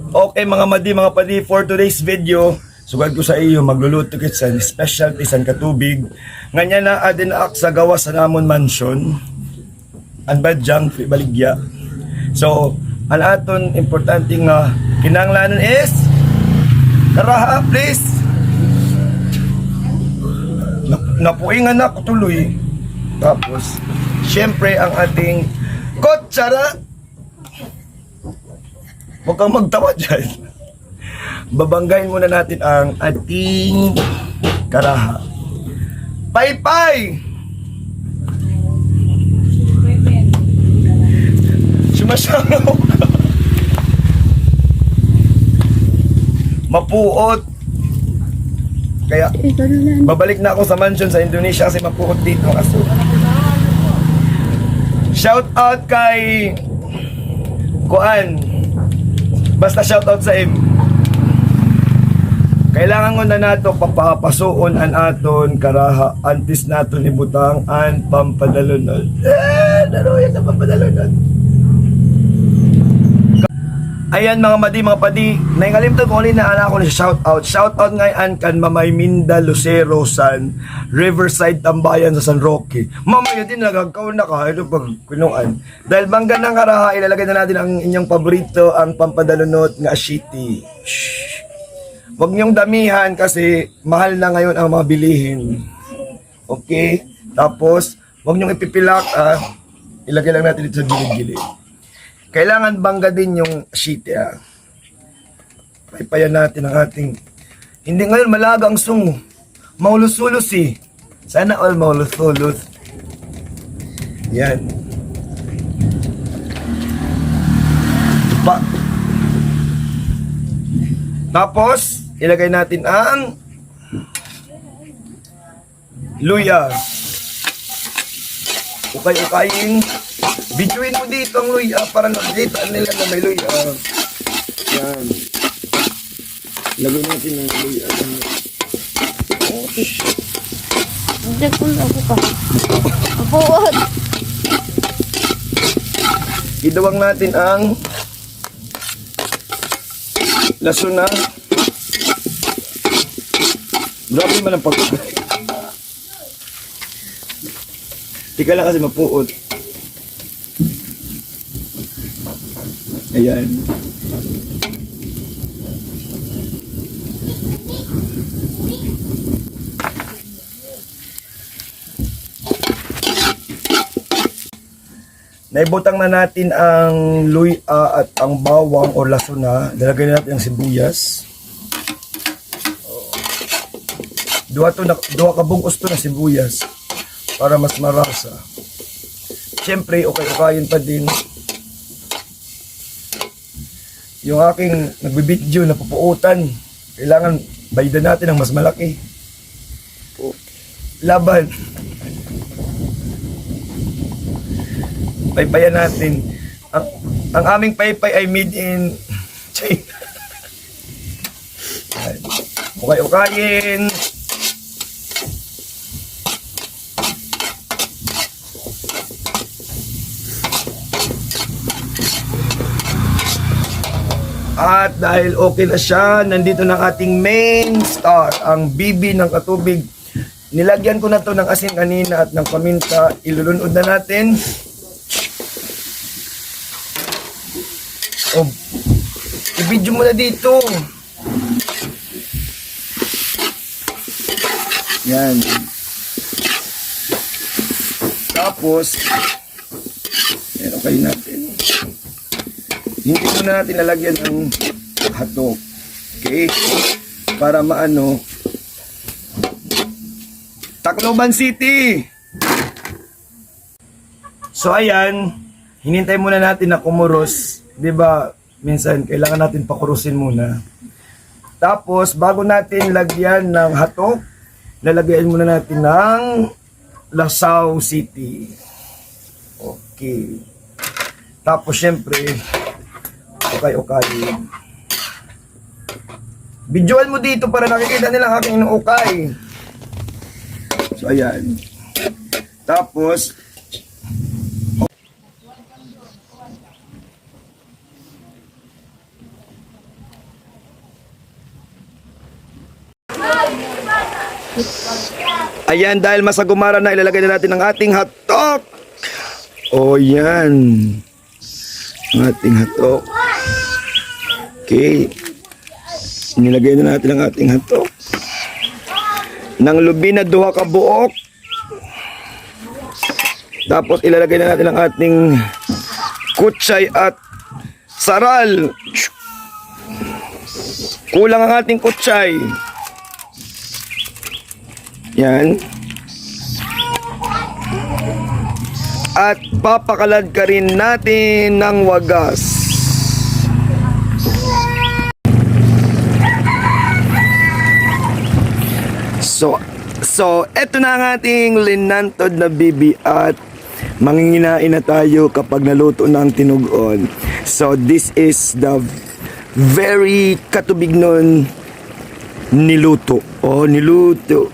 Okay mga madi, mga padi, for today's video, sugad ko sa iyo magluluto kit sa specialty sa katubig. Nganya na adin ak sa gawa sa namon mansion. Anbadyang baligya. So, ang aton importante nga kinahanglanon is karaha, please. Napuingan na ko tuloy. Tapos, syempre ang ating kutsara. Huwag kang magtawa dyan. Babanggain muna natin ang ating karaha. Paypay! Sumasayaw ka. Mapuot. Kaya, babalik na ako sa mansion sa Indonesia kasi mapuot dito ang aso. Shout out kay Kuan. Basta shoutout sa im. Kailangan ko na nato papapasuon an aton karaha antis nato ni butang an pampadalunod. Daruyan na pampadalunod. Ayan mga madi, mga padi, naingalimtod ko ulit na anak ko ni shoutout. Shoutout ngayon kan Mamay Minda Lucero San Riverside Tambayan sa San Roque. Mamaya din nagagkaw na ka, ito pag kinuan. Dahil bangga ng karaha, ilalagay na natin ang inyong paborito, ang pampadalunot nga ashiti. Shhh. Huwag niyong damihan kasi mahal na ngayon ang mga bilihin. Okay? Tapos, huwag niyong ipipilak, ilagay lang natin dito sa gilid-gilid. Kailangan bangga din yung sheet. Paypayan natin ang ating... Hindi ngayon malaga ang sungo. Maulus-ulus eh. Sana all maulus-ulus. Yan. Tapos, ilagay natin ang luya. Ukay-ukayin. Videoin mo dito ang luya para nakikita nila na may luya. Yan. Lagay natin ang luya. Hindi ko na ako pa. Mapuot. Idawang natin ang laso na. Grabe man ang pagkakas. Tika lang kasi mapuot. Ayan. Naibutang na natin ang luya at ang bawang o laso na. Lalagay natin ang sibuyas. Duwa ka bungos to na sibuyas para mas marasa. Siyempre, okay-okayin pa din yung aking nagbibidyo na pupuutan. Kailangan baydan natin ang mas malaki. Laban. Paypayan natin. Ang aming paypay ay made in China. Okay-okayin. At dahil okay na siya, nandito na ang ating main star, ang bibi ng katubig. Nilagyan ko na to ng asin kanina at ng paminta. Ilulunod na natin. O, i-video mo na dito. Yan. Tapos, meron kayo natin. Hindi muna natin lalagyan ng hatok. Okay? Para maano. Tacloban City! So ayan, hinintay muna natin na kumuros. Diba, minsan kailangan natin pakurusin muna. Tapos, bago natin lagyan ng hatok, lalagyan muna natin ng Lasao City. Okay. Tapos, syempre, okay. Videoan mo dito para nakikita nila ang aking inuukay. So, ayan. Tapos, Ayan, dahil masagumara na, ilalagay na natin ang ating hotdog. O yan. Ang ating hotdog. Okay. Nilagay na natin ang ating hotdog. Nang lubi na duha ka buok. Tapos ilalagay na natin ang ating kutsay at saral. Kulang ang ating kutsay. Yan. At papakalad ka rin natin ng wagas. So, eto na ang ating linantod na bibi at manginginain na tayo kapag naluto na ang tinugon. So, this is the very katubig nun niluto. Oh, niluto.